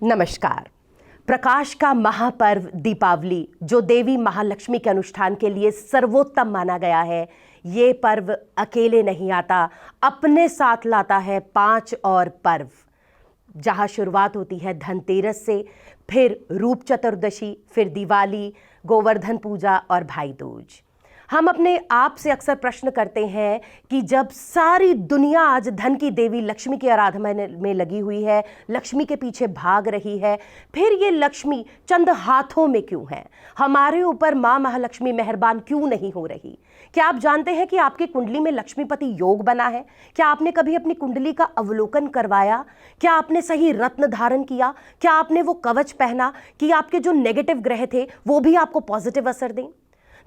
नमस्कार। प्रकाश का महापर्व दीपावली, जो देवी महालक्ष्मी के अनुष्ठान के लिए सर्वोत्तम माना गया है, ये पर्व अकेले नहीं आता, अपने साथ लाता है 5 और पर्व। जहाँ शुरुआत होती है धनतेरस से, फिर रूप चतुर्दशी, फिर दिवाली, गोवर्धन पूजा और भाई दूज। हम अपने आप से अक्सर प्रश्न करते हैं कि जब सारी दुनिया आज धन की देवी लक्ष्मी की आराधना में लगी हुई है, लक्ष्मी के पीछे भाग रही है, फिर ये लक्ष्मी चंद हाथों में क्यों है? हमारे ऊपर माँ महालक्ष्मी मेहरबान क्यों नहीं हो रही? क्या आप जानते हैं कि आपकी कुंडली में लक्ष्मीपति योग बना है? क्या आपने कभी अपनी कुंडली का अवलोकन करवाया? क्या आपने सही रत्न धारण किया? क्या आपने वो कवच पहना कि आपके जो नेगेटिव ग्रह थे वो भी आपको पॉजिटिव असर दें?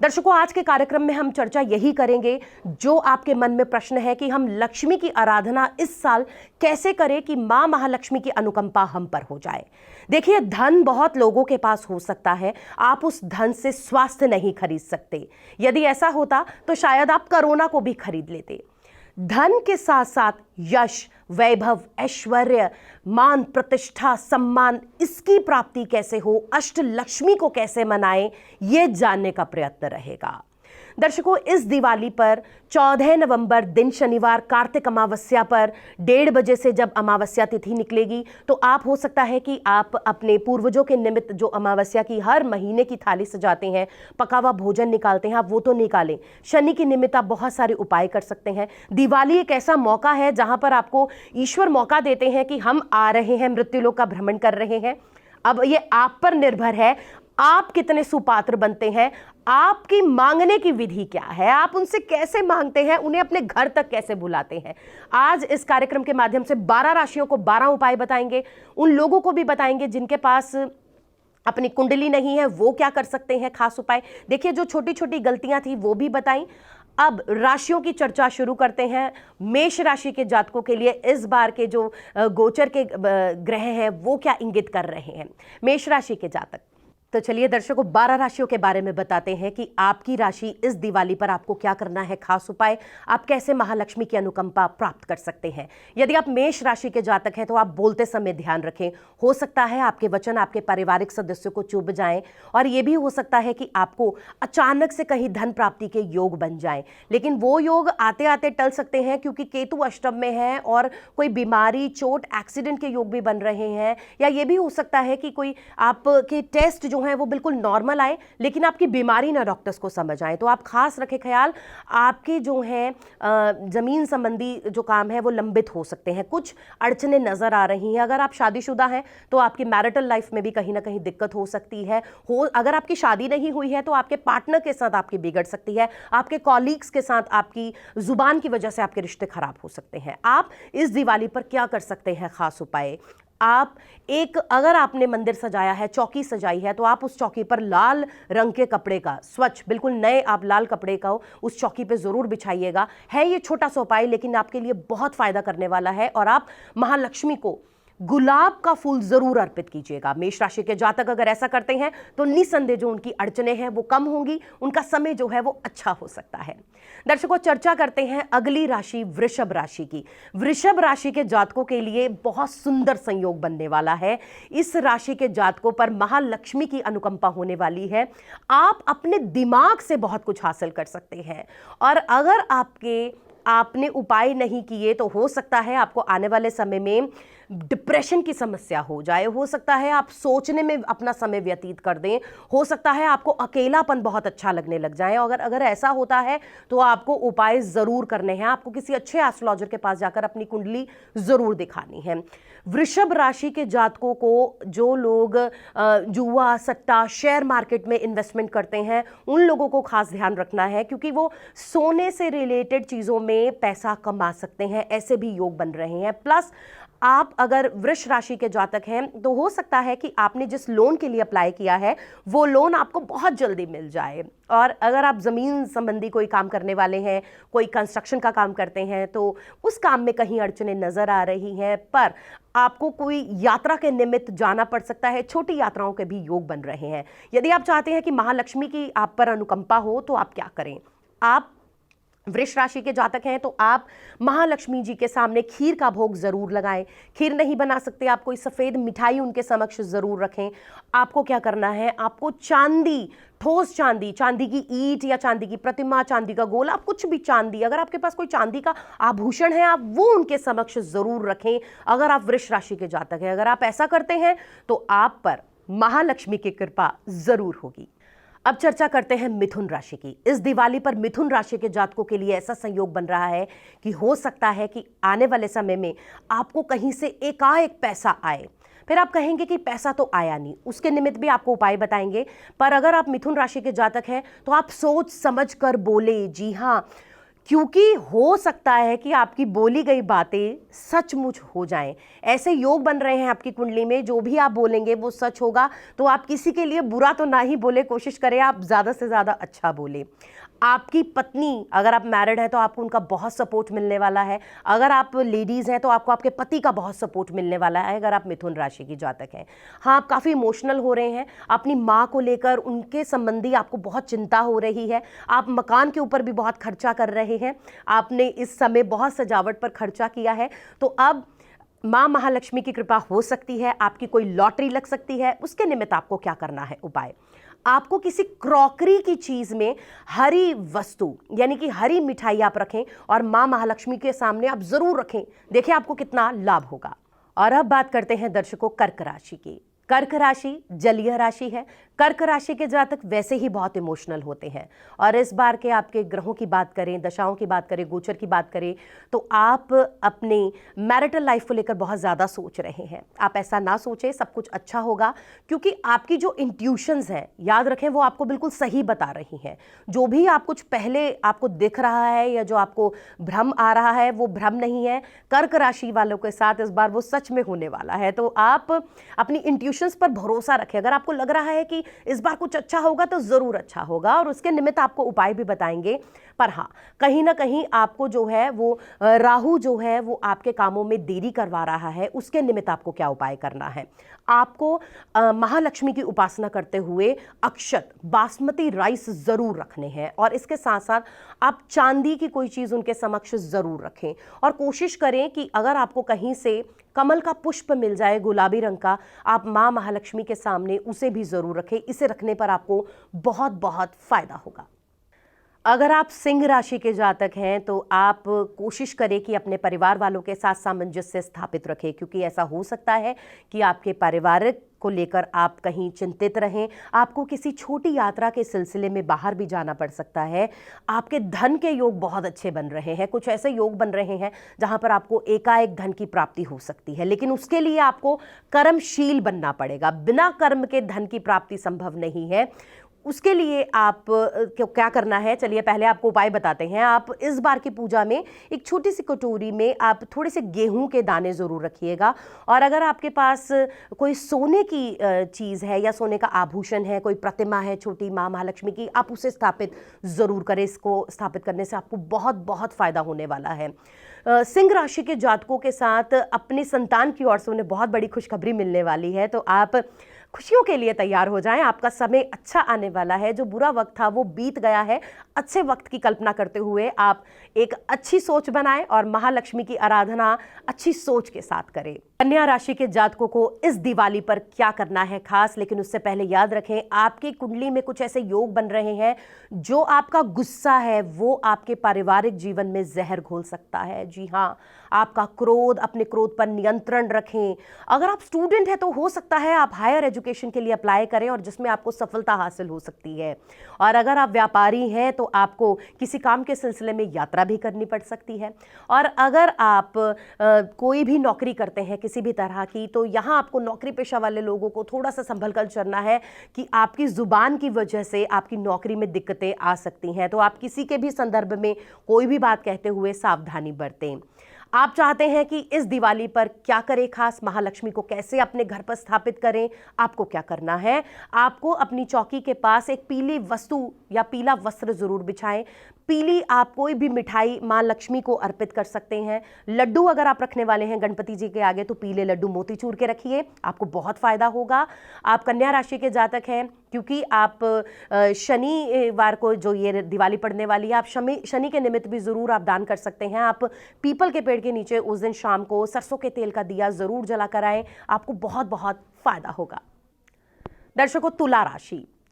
दर्शकों, आज के कार्यक्रम में हम चर्चा यही करेंगे। जो आपके मन में प्रश्न है कि हम लक्ष्मी की आराधना इस साल कैसे करें कि मां महालक्ष्मी की अनुकंपा हम पर हो जाए। देखिए, धन बहुत लोगों के पास हो सकता है, आप उस धन से स्वास्थ्य नहीं खरीद सकते। यदि ऐसा होता तो शायद आप कोरोना को भी खरीद लेते। धन के साथ साथ यश, वैभव, ऐश्वर्य, मान, प्रतिष्ठा, सम्मान, इसकी प्राप्ति कैसे हो, अष्ट लक्ष्मी को कैसे मनाएं, ये जानने का प्रयत्न रहेगा। दर्शकों, इस दिवाली पर 14 नवंबर दिन शनिवार कार्तिक अमावस्या पर 1:30 बजे से जब अमावस्या तिथि निकलेगी, तो आप हो सकता है कि आप अपने पूर्वजों के निमित्त जो अमावस्या की हर महीने की थाली सजाते हैं, पका हुआ भोजन निकालते हैं, आप वो तो निकालें। शनि के निमित्त आप बहुत सारे उपाय कर सकते हैं। दिवाली एक ऐसा मौका है जहां पर आपको ईश्वर मौका देते हैं कि हम आ रहे हैं, मृत्युलोक का भ्रमण कर रहे हैं। अब ये आप पर निर्भर है, आप कितने सुपात्र बनते हैं, आपकी मांगने की विधि क्या है, आप उनसे कैसे मांगते हैं, उन्हें अपने घर तक कैसे बुलाते हैं। आज इस कार्यक्रम के माध्यम से 12 राशियों को 12 उपाय बताएंगे। उन लोगों को भी बताएंगे जिनके पास अपनी कुंडली नहीं है, वो क्या कर सकते हैं खास उपाय। देखिए, जो छोटी छोटी गलतियां थी वो भी बताई। अब राशियों की चर्चा शुरू करते हैं। मेष राशि के जातकों के लिए इस बार के जो गोचर के ग्रह हैं वो क्या इंगित कर रहे हैं। मेष राशि के जातक, तो चलिए दर्शकों, 12 राशियों के बारे में बताते हैं कि आपकी राशि इस दिवाली पर आपको क्या करना है, खास उपाय, आप कैसे महालक्ष्मी की अनुकंपा प्राप्त कर सकते हैं। यदि आप मेष राशि के जातक हैं तो आप बोलते समय ध्यान रखें। हो सकता है आपके वचन आपके पारिवारिक सदस्यों को चुभ जाएं, और यह भी हो सकता है कि आपको अचानक से कहीं धन प्राप्ति के योग बन जाएं, लेकिन वो योग आते आते टल सकते हैं क्योंकि केतु अष्टम में है और कोई बीमारी, चोट, एक्सीडेंट के योग भी बन रहे हैं। या ये भी हो सकता है कि कोई आपके टेस्ट जो है वो बिल्कुल नॉर्मल आए, लेकिन आपकी बीमारी ना डॉक्टर्स को समझ आए। तो आप खास रखें ख्याल, आपके जो है जमीन संबंधी जो काम है वो लंबित हो सकते हैं, कुछ अड़चने नजर आ रही हैं। अगर आप शादीशुदा हैं तो आपकी मैरिटल लाइफ में भी कहीं ना कहीं दिक्कत हो सकती है। अगर आपकी शादी नहीं हुई है तो आपके पार्टनर के साथ आपकी बिगड़ सकती है, आपके कॉलीग्स के साथ आपकी जुबान की वजह से आपके रिश्ते खराब हो सकते हैं। आप इस दिवाली पर क्या कर सकते हैं खास उपाय। आप अगर आपने मंदिर सजाया है, चौकी सजाई है, तो आप उस चौकी पर लाल रंग के कपड़े का, स्वच्छ बिल्कुल नए आप लाल कपड़े का उस चौकी पे जरूर बिछाइएगा। है ये छोटा सा उपाय, लेकिन आपके लिए बहुत फायदा करने वाला है। और आप महालक्ष्मी को गुलाब का फूल जरूर अर्पित कीजिएगा। मेष राशि के जातक अगर ऐसा करते हैं तो निसंदेह जो उनकी अड़चने हैं वो कम होंगी, उनका समय जो है वो अच्छा हो सकता है। दर्शकों, चर्चा करते हैं अगली राशि वृषभ राशि की। वृषभ राशि के जातकों के लिए बहुत सुंदर संयोग बनने वाला है। इस राशि के जातकों पर महालक्ष्मी की अनुकंपा होने वाली है। आप अपने दिमाग से बहुत कुछ हासिल कर सकते हैं, और अगर आपने उपाय नहीं किए तो हो सकता है आपको आने वाले समय में डिप्रेशन की समस्या हो जाए। हो सकता है आप सोचने में अपना समय व्यतीत कर दें। हो सकता है आपको अकेलापन बहुत अच्छा लगने लग जाए। अगर ऐसा होता है तो आपको उपाय जरूर करने हैं। आपको किसी अच्छे एस्ट्रोलॉजर के पास जाकर अपनी कुंडली जरूर दिखानी है। वृषभ राशि के जातकों को, जो लोग जुआ, सट्टा, शेयर मार्केट में इन्वेस्टमेंट करते हैं, उन लोगों को खास ध्यान रखना है, क्योंकि वो सोने से रिलेटेड चीज़ों में पैसा कमा सकते हैं। ऐसे भी योग बन रहे हैं। प्लस आप अगर वृष राशि के जातक हैं तो हो सकता है कि आपने जिस लोन के लिए अप्लाई किया है वो लोन आपको बहुत जल्दी मिल जाए। और अगर आप ज़मीन संबंधी कोई काम करने वाले हैं, कोई कंस्ट्रक्शन का काम करते हैं, तो उस काम में कहीं अड़चने नज़र आ रही हैं, पर आपको कोई यात्रा के निमित्त जाना पड़ सकता है। छोटी यात्राओं के भी योग बन रहे हैं। यदि आप चाहते हैं कि महालक्ष्मी की आप पर अनुकंपा हो तो आप क्या करें। आप वृष राशि के जातक हैं तो आप महालक्ष्मी जी के सामने खीर का भोग जरूर लगाएं। खीर नहीं बना सकते आप कोई सफेद मिठाई उनके समक्ष जरूर रखें। आपको क्या करना है, आपको चांदी, ठोस चांदी, चांदी की ईंट या चांदी की प्रतिमा, चांदी का गोला, कुछ भी चांदी, अगर आपके पास कोई चांदी का आभूषण है आप वो उनके समक्ष जरूर रखें अगर आप वृष राशि के जातक हैं। अगर आप ऐसा करते हैं तो आप पर महालक्ष्मी की कृपा जरूर होगी। अब चर्चा करते हैं मिथुन राशि की। इस दिवाली पर मिथुन राशि के जातकों के लिए ऐसा संयोग बन रहा है कि हो सकता है कि आने वाले समय में आपको कहीं से एकाएक पैसा आए। फिर आप कहेंगे कि पैसा तो आया नहीं, उसके निमित्त भी आपको उपाय बताएंगे। पर अगर आप मिथुन राशि के जातक हैं तो आप सोच समझ कर बोले, जी हाँ, क्योंकि हो सकता है कि आपकी बोली गई बातें सचमुच हो जाएं। ऐसे योग बन रहे हैं आपकी कुंडली में, जो भी आप बोलेंगे वो सच होगा। तो आप किसी के लिए बुरा तो ना ही बोले, कोशिश करें आप ज़्यादा से ज़्यादा अच्छा बोले। आपकी पत्नी, अगर आप मैरिड हैं तो आपको उनका बहुत सपोर्ट मिलने वाला है। अगर आप लेडीज़ हैं तो आपको आपके पति का बहुत सपोर्ट मिलने वाला है अगर आप मिथुन राशि की जातक हैं। हाँ, आप काफ़ी इमोशनल हो रहे हैं, अपनी माँ को लेकर, उनके संबंधी आपको बहुत चिंता हो रही है। आप मकान के ऊपर भी बहुत खर्चा कर रहे हैं, आपने इस समय बहुत सजावट पर खर्चा किया है। तो अब माँ महालक्ष्मी की कृपा हो सकती है, आपकी कोई लॉटरी लग सकती है। उसके निमित्त आपको क्या करना है उपाय, आपको किसी क्रॉकरी की चीज में हरी वस्तु यानी कि हरी मिठाई आप रखें और मां महालक्ष्मी के सामने आप जरूर रखें। देखिए आपको कितना लाभ होगा। और अब बात करते हैं दर्शकों कर्क राशि की। कर्क राशि जलीय राशि है। कर्क राशि के जातक वैसे ही बहुत इमोशनल होते हैं और इस बार के आपके ग्रहों की बात करें, दशाओं की बात करें, गोचर की बात करें तो आप अपनी मैरिटल लाइफ को लेकर बहुत ज़्यादा सोच रहे हैं। आप ऐसा ना सोचें, सब कुछ अच्छा होगा, क्योंकि आपकी जो इंट्यूशंस हैं, याद रखें, वो आपको बिल्कुल सही बता रही हैं। जो भी आप कुछ पहले आपको दिख रहा है या जो आपको भ्रम आ रहा है वो भ्रम नहीं है। कर्क राशि वालों के साथ इस बार वो सच में होने वाला है। तो आप अपनी इंट्यूशंस पर भरोसा रखें। अगर आपको लग रहा है कि इस बार कुछ अच्छा होगा तो जरूर अच्छा होगा और उसके निमित्त आपको उपाय भी बताएंगे। पर हाँ, कहीं ना कहीं आपको जो है वो राहु जो है वो आपके कामों में देरी करवा रहा है। उसके निमित्त आपको क्या उपाय करना है, आपको महालक्ष्मी की उपासना करते हुए अक्षत बासमती राइस जरूर रखने हैं और इसके साथ साथ आप चांदी की कोई चीज़ उनके समक्ष जरूर रखें और कोशिश करें कि अगर आपको कहीं से कमल का पुष्प मिल जाए गुलाबी रंग का, आप माँ महालक्ष्मी के सामने उसे भी जरूर रखें। इसे रखने पर आपको बहुत बहुत फायदा होगा। अगर आप सिंह राशि के जातक हैं तो आप कोशिश करें कि अपने परिवार वालों के साथ सामंजस्य स्थापित रखें, क्योंकि ऐसा हो सकता है कि आपके पारिवारिक को लेकर आप कहीं चिंतित रहें। आपको किसी छोटी यात्रा के सिलसिले में बाहर भी जाना पड़ सकता है। आपके धन के योग बहुत अच्छे बन रहे हैं, कुछ ऐसे योग बन रहे हैं जहां पर आपको एकाएक धन की प्राप्ति हो सकती है, लेकिन उसके लिए आपको कर्मशील बनना पड़ेगा। बिना कर्म के धन की प्राप्ति संभव नहीं है। उसके लिए आप क्या करना है, चलिए पहले आपको उपाय बताते हैं। आप इस बार की पूजा में एक छोटी सी कटोरी में आप थोड़े से गेहूं के दाने ज़रूर रखिएगा और अगर आपके पास कोई सोने की चीज़ है या सोने का आभूषण है, कोई प्रतिमा है छोटी माँ महालक्ष्मी की, आप उसे स्थापित ज़रूर करें। इसको स्थापित करने से आपको बहुत बहुत फ़ायदा होने वाला है। सिंह राशि के जातकों के साथ अपनी संतान की ओर से उन्हें बहुत बड़ी खुशखबरी मिलने वाली है, तो आप खुशियों के लिए तैयार हो जाएं। आपका समय अच्छा आने वाला है। जो बुरा वक्त था वो बीत गया है। अच्छे वक्त की कल्पना करते हुए आप एक अच्छी सोच बनाएं और महालक्ष्मी की आराधना अच्छी सोच के साथ करें। कन्या राशि के जातकों को इस दिवाली पर क्या करना है खास, लेकिन उससे पहले याद रखें आपकी कुंडली में कुछ ऐसे योग बन रहे हैं जो आपका गुस्सा है वो आपके पारिवारिक जीवन में जहर घोल सकता है। जी हाँ, आपका क्रोध, अपने क्रोध पर नियंत्रण रखें। अगर आप स्टूडेंट हैं तो हो सकता है आप हायर एजुकेशन के लिए अप्लाई करें और जिसमें आपको सफलता हासिल हो सकती है। और अगर आप व्यापारी हैं तो आपको किसी काम के सिलसिले में यात्रा भी करनी पड़ सकती है। और अगर आप कोई भी नौकरी करते हैं किसी भी तरह की, तो यहाँ आपको नौकरी पेशा वाले लोगों को थोड़ा सा संभल कर चलना है कि आपकी जुबान की वजह से आपकी नौकरी में दिक्कतें आ सकती हैं। तो आप किसी के भी संदर्भ में कोई भी बात कहते हुए सावधानी बरतें। आप चाहते हैं कि इस दिवाली पर क्या करें खास, महालक्ष्मी को कैसे अपने घर पर स्थापित करें? आपको क्या करना है, आपको अपनी चौकी के पास एक पीली वस्तु या पीला वस्त्र जरूर बिछाएं। पीली आप कोई भी मिठाई मां लक्ष्मी को अर्पित कर सकते हैं। लड्डू अगर आप रखने वाले हैं गणपति जी के आगे तो पीले लड्डू मोतीचूर के रखिए, आपको बहुत फायदा होगा। आप कन्या राशि के जातक हैं, क्योंकि आप शनिवार को जो ये दिवाली पड़ने वाली है, आप शनि के निमित्त भी जरूर आप दान कर सकते हैं। आप पीपल के पेड़ के नीचे उस दिन शाम को सरसों के तेल का दिया जरूर जला कर आए, आपको बहुत बहुत फायदा होगा। दर्शकों,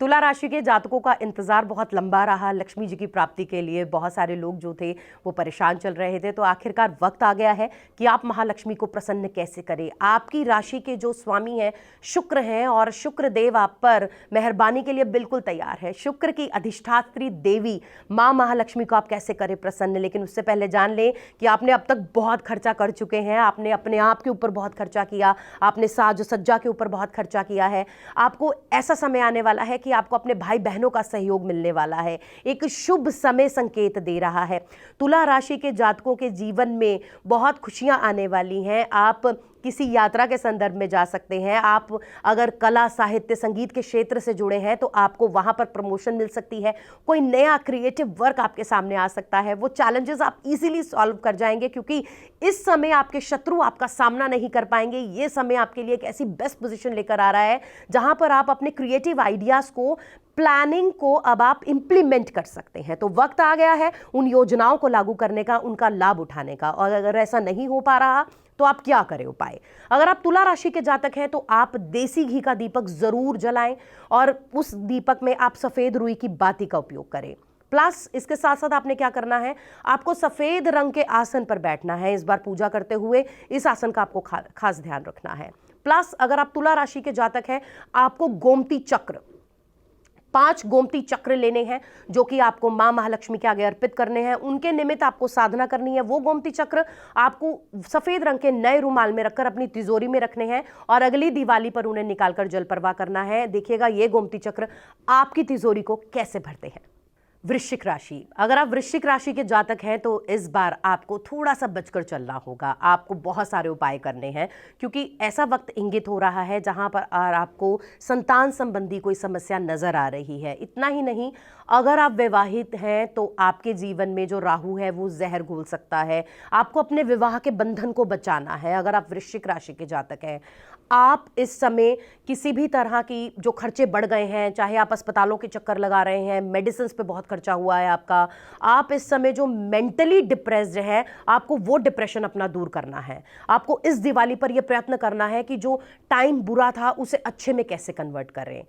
तुला राशि के जातकों का इंतजार बहुत लंबा रहा लक्ष्मी जी की प्राप्ति के लिए। बहुत सारे लोग जो थे वो परेशान चल रहे थे, तो आखिरकार वक्त आ गया है कि आप महालक्ष्मी को प्रसन्न कैसे करें। आपकी राशि के जो स्वामी हैं शुक्र हैं, और शुक्र देव आप पर मेहरबानी के लिए बिल्कुल तैयार है। शुक्र की अधिष्ठात्री देवी माँ महालक्ष्मी को आप कैसे करें प्रसन्न। लेकिन उससे पहले जान लें कि आपने अब तक बहुत खर्चा कर चुके हैं, आपने अपने आप के ऊपर बहुत खर्चा किया, आपने साज सज्जा के ऊपर बहुत खर्चा किया है। आपको ऐसा समय आने वाला है कि आपको अपने भाई बहनों का सहयोग मिलने वाला है, एक शुभ समय संकेत दे रहा है। तुला राशि के जातकों के जीवन में बहुत खुशियां आने वाली हैं। आप किसी यात्रा के संदर्भ में जा सकते हैं। आप अगर कला साहित्य संगीत के क्षेत्र से जुड़े हैं तो आपको वहां पर प्रमोशन मिल सकती है। कोई नया क्रिएटिव वर्क आपके सामने आ सकता है, वो चैलेंजेस आप इजीली सॉल्व कर जाएंगे, क्योंकि इस समय आपके शत्रु आपका सामना नहीं कर पाएंगे। ये समय आपके लिए एक ऐसी बेस्ट पोजीशन लेकर आ रहा है जहां पर आप अपने क्रिएटिव आइडियाज को, प्लानिंग को अब आप इंप्लीमेंट कर सकते हैं। तो वक्त आ गया है उन योजनाओं को लागू करने का, उनका लाभ उठाने का। और अगर ऐसा नहीं हो पा रहा तो आप क्या करें उपाय। अगर आप तुला राशि के जातक हैं तो आप देसी घी का दीपक जरूर जलाएं, और उस दीपक में आप सफेद रुई की बाती का उपयोग करें। प्लस इसके साथ साथ आपने क्या करना है, आपको सफेद रंग के आसन पर बैठना है। इस बार पूजा करते हुए इस आसन का आपको खास ध्यान रखना है। प्लस अगर आप तुला राशि के जातक हैं, आपको गोमती चक्र, 5 गोमती चक्र लेने हैं जो कि आपको मां महालक्ष्मी के आगे अर्पित करने हैं। उनके निमित्त आपको साधना करनी है। वो गोमती चक्र आपको सफेद रंग के नए रुमाल में रखकर अपनी तिजोरी में रखने हैं, और अगली दिवाली पर उन्हें निकालकर जल प्रवाह करना है। देखिएगा ये गोमती चक्र आपकी तिजोरी को कैसे भरते हैं। वृश्चिक राशि, अगर आप वृश्चिक राशि के जातक हैं तो इस बार आपको थोड़ा सा बचकर चलना होगा। आपको बहुत सारे उपाय करने हैं, क्योंकि ऐसा वक्त इंगित हो रहा है जहां पर आपको संतान संबंधी कोई समस्या नजर आ रही है। इतना ही नहीं, अगर आप विवाहित हैं तो आपके जीवन में जो राहु है वो जहर घोल सकता है। आपको अपने विवाह के बंधन को बचाना है। अगर आप वृश्चिक राशि के जातक हैं, आप इस समय किसी भी तरह की जो खर्चे बढ़ गए हैं, चाहे आप अस्पतालों के चक्कर लगा रहे हैं, मेडिसिन पे बहुत खर्चा हुआ है आपका, आप इस समय जो मेंटली डिप्रेस्ड है, आपको वो डिप्रेशन अपना दूर करना है। आपको इस दिवाली पर यह प्रयत्न करना है कि जो टाइम बुरा था उसे अच्छे में कैसे कन्वर्ट करें।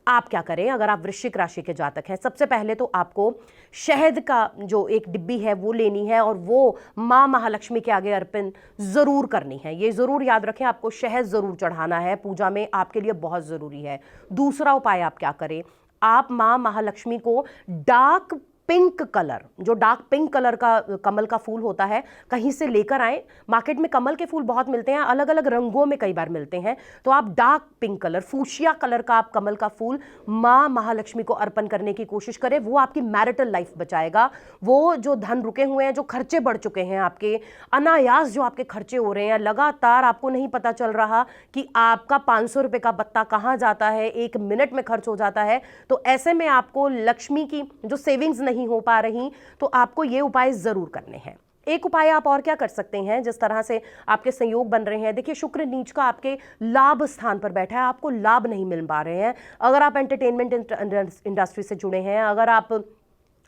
आप क्या करें, अगर आप वृश्चिक राशि के जातक हैं, सबसे पहले तो आपको शहद का जो एक डिब्बी है वो लेनी है, और वो मां महालक्ष्मी के आगे अर्पित जरूर करनी है। ये जरूर याद रखें, आपको शहद जरूर चढ़ाना है पूजा में, आपके लिए बहुत जरूरी है। दूसरा उपाय आप क्या करें, आप मां महालक्ष्मी को डार्क पिंक कलर, जो डार्क पिंक कलर का कमल का फूल होता है, कहीं से लेकर आए। मार्केट में कमल के फूल बहुत मिलते हैं, अलग अलग रंगों में कई बार मिलते हैं, तो आप dark pink colour, fuchsia colour का आप कमल का फूल मां महालक्ष्मी को अर्पण करने की कोशिश करें। वो आपकी मैरिटल लाइफ बचाएगा। वो जो धन रुके हुए हैं, जो खर्चे बढ़ चुके हैं आपके, अनायास जो आपके खर्चे हो रहे हैं, लगातार आपको नहीं पता चल रहा कि आपका 500 रुपए का बत्ता कहाँ जाता है, 1 मिनट में खर्च हो जाता है, तो ऐसे में आपको लक्ष्मी की जो सेविंग्स नहीं हो पा रही, तो आपको ये उपाय जरूर करने हैं। एक उपाय आप और क्या कर सकते हैं, जिस तरह से आपके संयोग बन रहे हैं। देखिए, शुक्र नीच का आपके लाभ स्थान पर बैठा है, आपको लाभ नहीं मिल पा रहे हैं। अगर आप एंटरटेनमेंट इंडस्ट्री से जुड़े हैं, अगर आप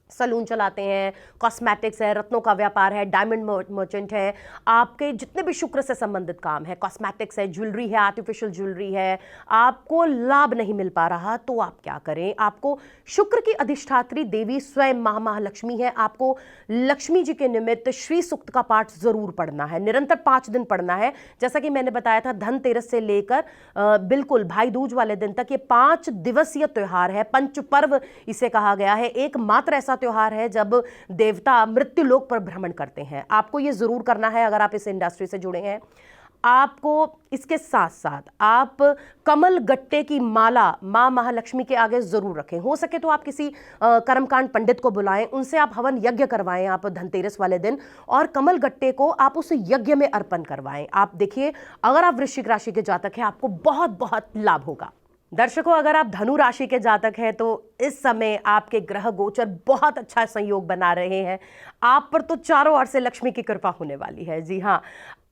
सलून चलाते हैं, कॉस्मेटिक्स है, रत्नों का व्यापार है, डायमंड मर्चेंट है, आपके जितने भी शुक्र से संबंधित काम है, कॉस्मेटिक्स है, ज्वेलरी है, आर्टिफिशियल ज्वेलरी है, आपको लाभ नहीं मिल पा रहा, तो आप क्या करें, आपको शुक्र की अधिष्ठात्री देवी स्वयं महालक्ष्मी है, आपको लक्ष्मी जी के निमित्त श्री सूक्त का पाठ जरूर पढ़ना है, निरंतर 5 दिन पढ़ना है। जैसा कि मैंने बताया था, धनतेरस से लेकर बिल्कुल भाई दूज वाले दिन तक ये 5 दिवसीय त्योहार है, पंच पर्व इसे कहा गया है। एकमात्र ऐसा त्योहार है जब देवता मृत्यु लोक पर भ्रमण करते हैं। आपको यह जरूर करना है अगर आप इस इंडस्ट्री से जुड़े हैं। आपको इसके साथ साथ आप कमल गट्टे की माला मां महालक्ष्मी के आगे जरूर रखें। हो सके तो आप किसी कर्मकांड पंडित को बुलाएं, उनसे आप हवन यज्ञ करवाएं आप धनतेरस वाले दिन, और कमल गट्टे को आप उस यज्ञ में अर्पण करवाएं। आप देखिए, अगर आप वृश्चिक राशि के जातक हैं, आपको बहुत बहुत लाभ होगा। दर्शकों, अगर आप धनु राशि के जातक हैं तो इस समय आपके ग्रह गोचर बहुत अच्छा संयोग बना रहे हैं। आप पर तो चारों ओर से लक्ष्मी की कृपा होने वाली है। जी हाँ,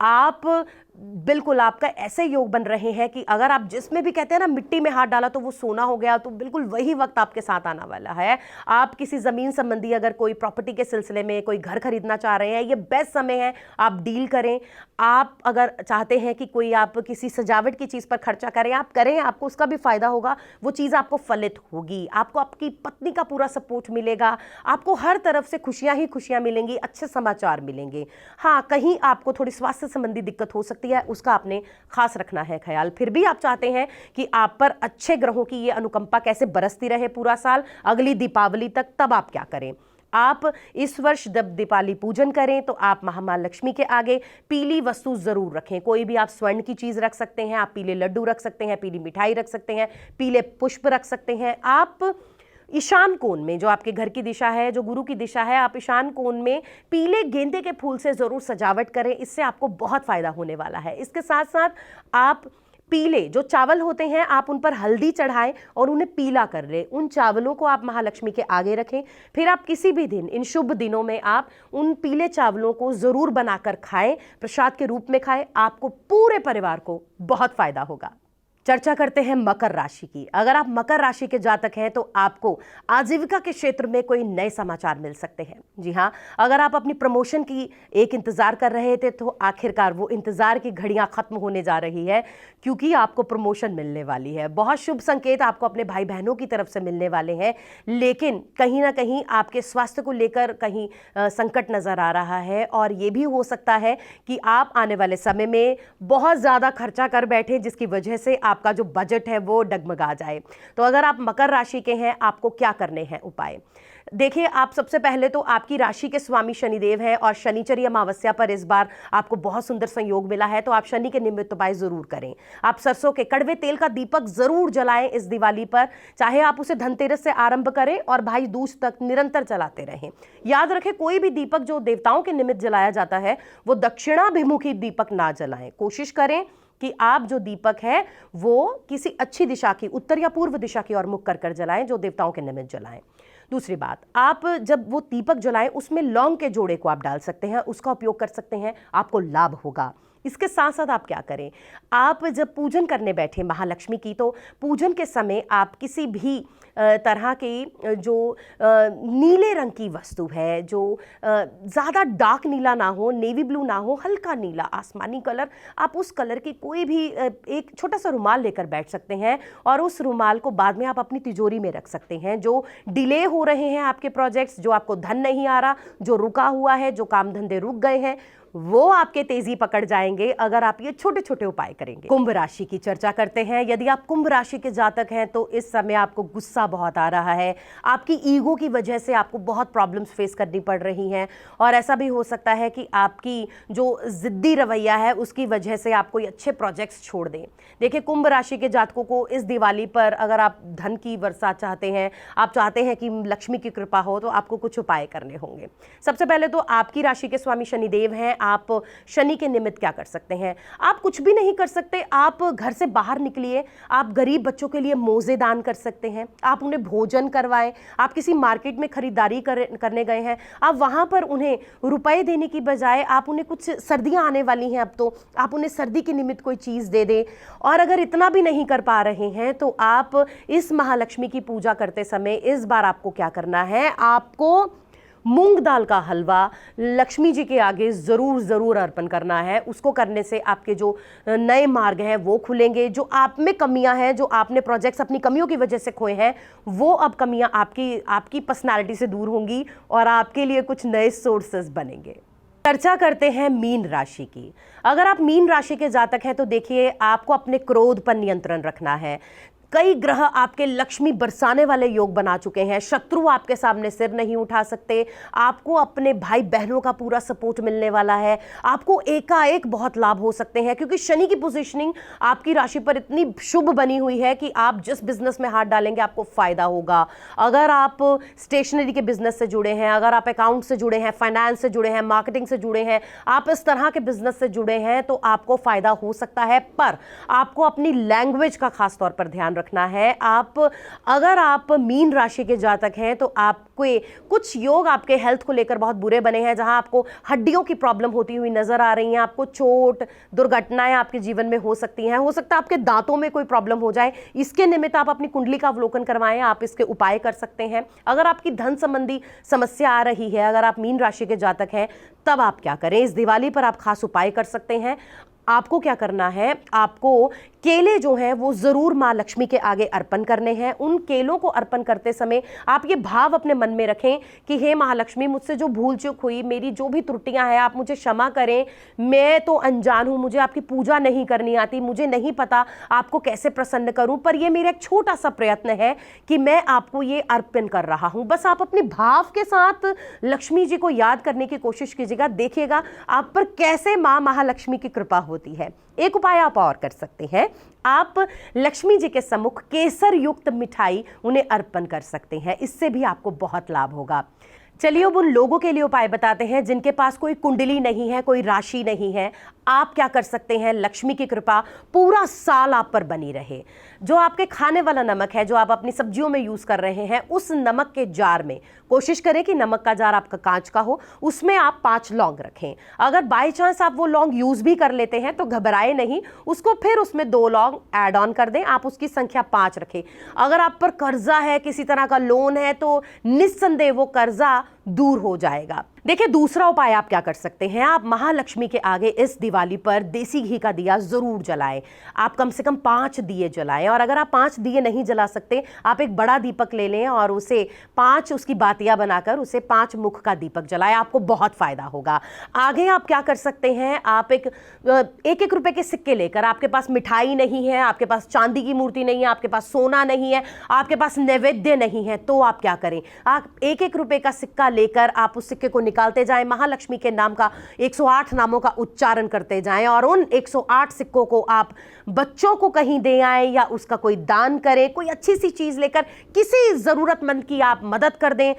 आप बिल्कुल, आपका ऐसे योग बन रहे हैं कि अगर आप जिसमें भी कहते हैं ना मिट्टी में हाथ डाला तो वो सोना हो गया, तो बिल्कुल वही वक्त आपके साथ आना वाला है। आप किसी ज़मीन संबंधी अगर कोई प्रॉपर्टी के सिलसिले में कोई घर खरीदना चाह रहे हैं, ये बेस्ट समय है, आप डील करें। आप अगर चाहते हैं कि कोई आप किसी सजावट की चीज़ पर खर्चा करें, आप करें, आपको उसका भी फायदा होगा, वो चीज़ आपको फलित होगी। आपको आपकी पत्नी का पूरा सपोर्ट मिलेगा, आपको हर तरफ से खुशियाँ ही खुशियाँ मिलेंगी, अच्छे समाचार मिलेंगे। हाँ, कहीं आपको थोड़ी स्वास्थ्य संबंधी दिक्कत हो सकती है, उसका आपने खास रखना है ख्याल। फिर भी आप चाहते हैं कि आप पर अच्छे ग्रहों की ये अनुकंपा कैसे बरसती रहे पूरा साल, अगली दीपावली तक, तब आप क्या करें? आप इस वर्ष जब दीपावली पूजन करें तो आप महालक्ष्मी के आगे पीली वस्तु जरूर रखें। कोई भी आप स्वर्ण की चीज रख सकते हैं, आप पीले लड्डू रख सकते हैं, पीली मिठाई रख सकते हैं, पीले पुष्प रख सकते हैं। आप ईशान कोण में, जो आपके घर की दिशा है, जो गुरु की दिशा है, आप ईशान कोण में पीले गेंदे के फूल से जरूर सजावट करें, इससे आपको बहुत फायदा होने वाला है। इसके साथ साथ आप पीले जो चावल होते हैं, आप उन पर हल्दी चढ़ाएं और उन्हें पीला कर लें। उन चावलों को आप महालक्ष्मी के आगे रखें। फिर आप किसी भी दिन, इन शुभ दिनों में आप उन पीले चावलों को जरूर बनाकर खाएं, प्रसाद के रूप में खाएं। आपको पूरे परिवार को बहुत फायदा होगा। चर्चा करते हैं मकर राशि की। अगर आप मकर राशि के जातक हैं तो आपको आजीविका के क्षेत्र में कोई नए समाचार मिल सकते हैं। जी हाँ, अगर आप अपनी प्रमोशन की एक इंतजार कर रहे थे तो आखिरकार वो इंतजार की घड़ियां खत्म होने जा रही है, क्योंकि आपको प्रमोशन मिलने वाली है। बहुत शुभ संकेत आपको अपने भाई बहनों की तरफ से मिलने वाले हैं, लेकिन कहीं ना कहीं आपके स्वास्थ्य को लेकर कहीं संकट नजर आ रहा है, और ये भी हो सकता है कि आप आने वाले समय में बहुत ज़्यादा खर्चा कर बैठे, जिसकी वजह से आपका जो बजट है वो डगमगा जाए। तो अगर आप मकर राशि के हैं, आपको क्या करने हैं उपाय? देखिए, आप सबसे पहले तो आपकी राशि के स्वामी शनिदेव हैं, और शनिचरी अमावस्या पर इस बार आपको बहुत सुंदर संयोग मिला है, तो आप शनि के निमित्त उपाय जरूर करें। आप सरसों के कड़वे तेल का दीपक जरूर जलाएं इस दिवाली पर, चाहे आप उसे धनतेरस से आरंभ करें और भाई दूज तक निरंतर चलाते रहें। याद रखें, कोई भी दीपक जो देवताओं के निमित्त जलाया जाता है वो दक्षिणाभिमुखी दीपक ना जलाएं। कोशिश करें कि आप जो दीपक है वो किसी अच्छी दिशा की, उत्तर या पूर्व दिशा की ओर मुख कर जलाएं, जो देवताओं के निमित्त जलाएं। दूसरी बात, आप जब वो दीपक जलाएं उसमें लौंग के जोड़े को आप डाल सकते हैं, उसका उपयोग कर सकते हैं, आपको लाभ होगा। इसके साथ साथ आप क्या करें, आप जब पूजन करने बैठे महालक्ष्मी की, तो पूजन के समय आप किसी भी तरह की जो नीले रंग की वस्तु है, जो ज़्यादा डार्क नीला ना हो, नेवी ब्लू ना हो, हल्का नीला आसमानी कलर, आप उस कलर की कोई भी एक छोटा सा रुमाल लेकर बैठ सकते हैं, और उस रुमाल को बाद में आप अपनी तिजोरी में रख सकते हैं। जो डिले हो रहे हैं आपके प्रोजेक्ट्स, जो आपको धन नहीं आ रहा, जो रुका हुआ है, जो काम धंधे रुक गए हैं, वो आपके तेजी पकड़ जाएंगे अगर आप ये छोटे छोटे उपाय करेंगे। कुंभ राशि की चर्चा करते हैं। यदि आप कुंभ राशि के जातक हैं तो इस समय आपको गुस्सा बहुत आ रहा है, आपकी ईगो की वजह से आपको बहुत प्रॉब्लम्स फेस करनी पड़ रही हैं, और ऐसा भी हो सकता है कि आपकी जो जिद्दी रवैया है उसकी वजह से आप कोई अच्छे प्रोजेक्ट्स छोड़ दें। देखिए, कुंभ राशि के जातकों को इस दिवाली पर अगर आप धन की वर्षा चाहते हैं, आप चाहते हैं कि लक्ष्मी की कृपा हो, तो आपको कुछ उपाय करने होंगे। सबसे पहले तो आपकी राशि के स्वामी शनिदेव हैं, आप शनि के निमित्त क्या कर सकते हैं? आप कुछ भी नहीं कर सकते, आप घर से बाहर निकलिए, आप गरीब बच्चों के लिए मोजे दान कर सकते हैं, आप उन्हें भोजन करवाएं। आप किसी मार्केट में खरीदारी करने गए हैं, आप वहां पर उन्हें रुपए देने की बजाय आप उन्हें कुछ, सर्दियां आने वाली हैं अब, तो आप उन्हें सर्दी के निमित्त कोई चीज दे दें। और अगर इतना भी नहीं कर पा रहे हैं तो आप इस महालक्ष्मी की पूजा करते समय इस बार आपको क्या करना है, आपको मूंग दाल का हलवा लक्ष्मी जी के आगे ज़रूर अर्पण करना है। उसको करने से आपके जो नए मार्ग हैं वो खुलेंगे, जो आप में कमियां हैं, जो आपने प्रोजेक्ट्स अपनी कमियों की वजह से खोए हैं, वो अब कमियां आपकी पर्सनालिटी से दूर होंगी और आपके लिए कुछ नए सोर्सेस बनेंगे। चर्चा करते हैं मीन राशि की। अगर आप मीन राशि के जातक हैं तो देखिए, आपको अपने क्रोध पर नियंत्रण रखना है। कई ग्रह आपके लक्ष्मी बरसाने वाले योग बना चुके हैं, शत्रु आपके सामने सिर नहीं उठा सकते, आपको अपने भाई बहनों का पूरा सपोर्ट मिलने वाला है, आपको एकाएक बहुत लाभ हो सकते हैं क्योंकि शनि की पोजीशनिंग आपकी राशि पर इतनी शुभ बनी हुई है कि आप जिस बिजनेस में हाथ डालेंगे आपको फायदा होगा। अगर आप स्टेशनरी के बिजनेस से जुड़े हैं, अगर आप अकाउंट से जुड़े हैं, फाइनेंस से जुड़े हैं, मार्केटिंग से जुड़े हैं, आप इस तरह के बिजनेस से जुड़े हैं तो आपको फायदा हो सकता है, पर आपको अपनी लैंग्वेज का खास तौर पर ध्यान रखना है। अगर आप मीन राशि के जातक हैं तो आपको कुछ योग आपके हेल्थ को लेकर बहुत बुरे बने हैं, जहां आपको हड्डियों की प्रॉब्लम होती हुई नजर आ रही है, आपको चोट दुर्घटनाएं आपके जीवन में हो सकती हैं, हो सकता है आपके दांतों में कोई प्रॉब्लम हो जाए। इसके निमित्त आप अपनी कुंडली का अवलोकन करवाएं, आप इसके उपाय कर सकते हैं। अगर आपकी धन संबंधी समस्या आ रही है, अगर आप मीन राशि के जातक हैं, तब आप क्या करें, इस दिवाली पर आप खास उपाय कर सकते हैं। आपको क्या करना है, आपको केले जो हैं वो जरूर मां लक्ष्मी के आगे अर्पण करने हैं। उन केलों को अर्पण करते समय आप ये भाव अपने मन में रखें कि हे महालक्ष्मी, मुझसे जो भूल चूक हुई, मेरी जो भी त्रुटियां हैं, आप मुझे क्षमा करें। मैं तो अनजान हूं, मुझे आपकी पूजा नहीं करनी आती, मुझे नहीं पता आपको कैसे प्रसन्न करूं, पर यह मेरा एक छोटा सा प्रयत्न है कि मैं आपको ये अर्पण कर रहा हूं। बस आप अपने भाव के साथ लक्ष्मी जी को याद करने की कोशिश कीजिएगा, देखिएगा आप पर कैसे मां महालक्ष्मी की कृपा होती है। एक उपाय आप और कर सकते हैं, आप लक्ष्मी जी के सम्मुख केसर युक्त मिठाई उन्हें अर्पण कर सकते हैं, इससे भी आपको बहुत लाभ होगा। चलिए अब उन लोगों के लिए उपाय बताते हैं जिनके पास कोई कुंडली नहीं है, कोई राशि नहीं है। आप क्या कर सकते हैं, लक्ष्मी की कृपा पूरा साल आप पर बनी रहे। जो आपके खाने वाला नमक है, जो आप अपनी सब्जियों में यूज कर रहे हैं, उस नमक के जार में कोशिश करें कि नमक का जार आपका कांच का हो, उसमें आप 5 लौंग रखें। अगर बाय चांस आप वो लौंग यूज भी कर लेते हैं तो घबराए नहीं, उसको फिर उसमें 2 लौंग ऐड ऑन कर दें, आप उसकी संख्या 5 रखें। अगर आप पर कर्जा है, किसी तरह का लोन है, तो निस्संदेह वो कर्जा दूर हो जाएगा। देखिए दूसरा उपाय आप क्या कर सकते हैं, आप महालक्ष्मी के आगे इस दिवाली पर देसी घी का दिया जरूर जलाएं। आप कम से कम 5 दिए जलाएं, और अगर आप 5 दिए नहीं जला सकते, आप एक बड़ा दीपक ले लें और उसे 5 उसकी बातियां बनाकर उसे 5 मुख का दीपक जलाएं, आपको बहुत फायदा होगा। आगे आप क्या कर सकते हैं, आप एक रुपए के सिक्के लेकर, आपके पास मिठाई नहीं है, आपके पास चांदी की मूर्ति नहीं है, आपके पास सोना नहीं है, आपके पास नैवेद्य नहीं है, तो आप क्या करें, आप 1-1 रुपए का सिक्का लेकर आप उस सिक्के को निकालते जाएं, महालक्ष्मी के नाम का 108 नामों का उच्चारण करते जाएं, और उन 108 सिक्कों को आप बच्चों को कहीं दे आएं या उसका कोई दान करें, कोई अच्छी सी चीज लेकर किसी जरूरतमंद की आप मदद कर दें।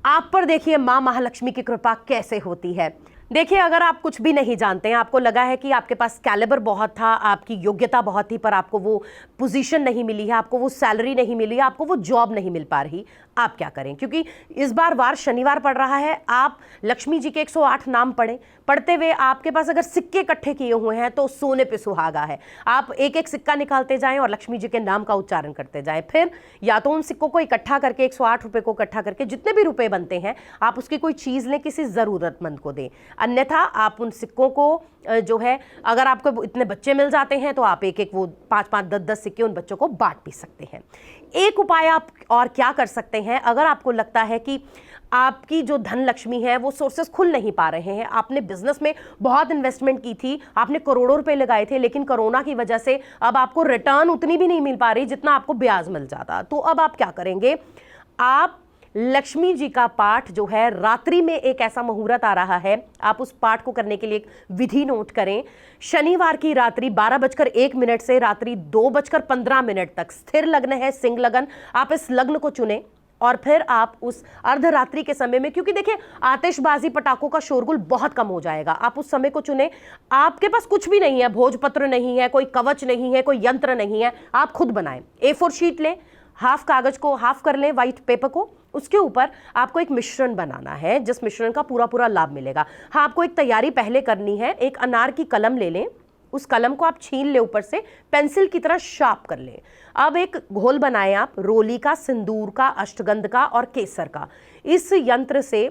आप पर देखिए मां महालक्ष्मी की कृपा कैसे होती है। देखिए अगर आप कुछ भी नहीं जानते हैं, आपको लगा है कि आपके पास कैलिबर बहुत था, आपकी योग्यता बहुत थी, पर आपको वो पोजीशन नहीं मिली है, आपको वो सैलरी नहीं मिली है, आपको वो जॉब नहीं मिल पा रही, आप क्या करें, क्योंकि इस बार वार शनिवार पड़ रहा है, आप लक्ष्मी जी के 108 नाम पढ़ें। पढ़ते हुए आपके पास अगर सिक्के इकट्ठे किए हुए हैं तो सोने पे सुहागा है। आप 1-1 सिक्का निकालते जाएं और लक्ष्मी जी के नाम का उच्चारण करते जाएं। फिर या तो उन सिक्कों को इकट्ठा करके 108 रुपए को इकट्ठा करके जितने भी रुपए बनते हैं आप उसकी कोई चीज लें, किसी जरूरतमंद को दें। अन्यथा आप उन सिक्कों को जो है, अगर आपको इतने बच्चे मिल जाते हैं तो आप 1-1 वो 5-5 10-10 सिक्के उन बच्चों को बांट भी सकते हैं। एक उपाय आप और क्या कर सकते हैं, अगर आपको लगता है कि आपकी जो धन लक्ष्मी है वो सोर्सेस खुल नहीं पा रहे हैं, आपने बिजनेस में बहुत इन्वेस्टमेंट की थी, आपने करोड़ों रुपए लगाए थे, लेकिन कोरोना की वजह से अब आपको रिटर्न उतनी भी नहीं मिल पा रही जितना आपको ब्याज मिल जाता, तो अब आप क्या करेंगे, आप लक्ष्मी जी का पाठ जो है, रात्रि में एक ऐसा मुहूर्त आ रहा है, आप उस पाठ को करने के लिए एक विधि नोट करें। शनिवार की रात्रि 12:01 से रात्रि 2:15 तक स्थिर लग्न है, सिंह लग्न, आप इस लग्न को चुनें और फिर आप उस अर्धरात्रि के समय में, क्योंकि देखिए आतिशबाजी पटाखों का शोरगुल बहुत कम हो जाएगा, आप उस समय को चुनें। आपके पास कुछ भी नहीं है, भोजपत्र नहीं है, कोई कवच नहीं है, कोई यंत्र नहीं है, आप खुद बनाएं। A4 शीट लें, हाफ कागज को हाफ कर लें, व्हाइट पेपर को, उसके ऊपर आपको एक मिश्रण बनाना है जिस मिश्रण का पूरा लाभ मिलेगा। हाँ, आपको एक तैयारी पहले करनी है, एक अनार की कलम ले लें, उस कलम को आप छीन ले, ऊपर से पेंसिल की तरह शार्प कर लें। अब एक घोल बनाएं आप रोली का, सिंदूर का, अष्टगंध का और केसर का। इस यंत्र से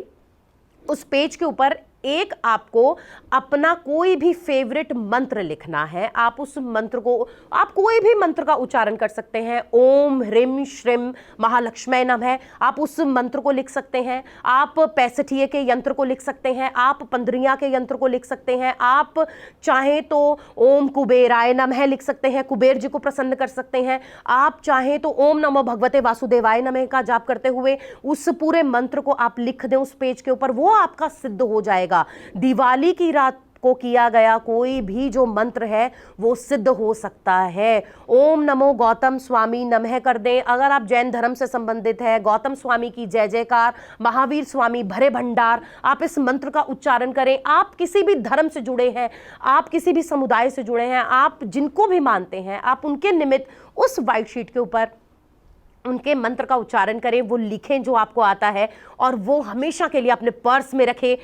उस पेज के ऊपर एक आपको अपना कोई भी फेवरेट मंत्र लिखना है। आप उस मंत्र को, आप कोई भी मंत्र का उच्चारण कर सकते हैं। ओम ह्रीम श्रीम महालक्ष्मी नमः, आप उस मंत्र को लिख सकते हैं। आप 65 के यंत्र को लिख सकते हैं। आप 15 के यंत्र को लिख सकते हैं। आप चाहें तो ओम कुबेराय नमः लिख सकते हैं, कुबेर जी को प्रसन्न कर सकते हैं। आप चाहें तो ओम नमो भगवते वासुदेवाय नमः का जाप करते हुए उस पूरे मंत्र को आप लिख दें उस पेज के ऊपर, वो आपका सिद्ध हो जाएगा। दिवाली की रात को किया गया कोई भी जो मंत्र है वो सिद्ध हो सकता है। ओम नमो गौतम स्वामी नमः कर दें। अगर आप जैन धर्म से संबंधित है, गौतम स्वामी की जय जयकार, महावीर स्वामी भरे भंडार, आप इस मंत्र का उच्चारण करें। आप किसी भी धर्म से जुड़े हैं, आप किसी भी समुदाय से जुड़े हैं, आप जिनको भी मानते हैं, आप उनके निमित्त उस व्हाइट शीट के ऊपर उनके मंत्र का उच्चारण करें, वो लिखें जो आपको आता है, और वो हमेशा के लिए अपने पर्स में रखें।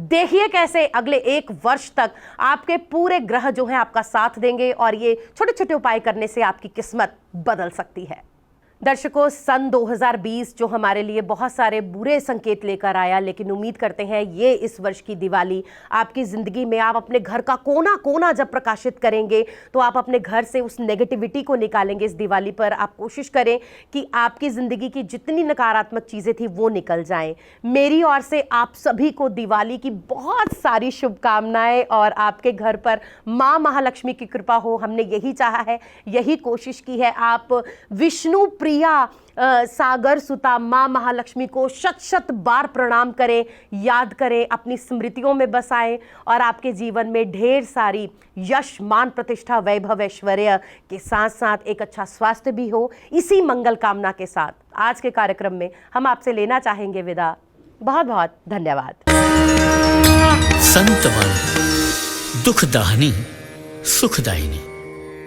देखिए कैसे अगले 1 वर्ष तक आपके पूरे ग्रह जो हैं आपका साथ देंगे, और ये छोटे छोटे उपाय करने से आपकी किस्मत बदल सकती है। दर्शकों, सन 2020 जो हमारे लिए बहुत सारे बुरे संकेत लेकर आया, लेकिन उम्मीद करते हैं ये इस वर्ष की दिवाली आपकी ज़िंदगी में, आप अपने घर का कोना कोना जब प्रकाशित करेंगे तो आप अपने घर से उस नेगेटिविटी को निकालेंगे। इस दिवाली पर आप कोशिश करें कि आपकी ज़िंदगी की जितनी नकारात्मक चीज़ें थी वो निकल जाएं। मेरी ओर से आप सभी को दिवाली की बहुत सारी शुभकामनाएं, और आपके घर पर माँ महालक्ष्मी की कृपा हो। हमने यही चाहा है, यही कोशिश की है। आप विष्णु प्रिया सागर सुता माँ महालक्ष्मी को शत शत बार प्रणाम करें, याद करें, अपनी स्मृतियों में बसाएं, और आपके जीवन में ढेर सारी यश, मान, प्रतिष्ठा, वैभव, ऐश्वर्य के साथ साथ एक अच्छा स्वास्थ्य भी हो। इसी मंगल कामना के साथ आज के कार्यक्रम में हम आपसे लेना चाहेंगे विदा। बहुत बहुत धन्यवाद। संतवाणी दुखदाहिनी सुखदायिनी।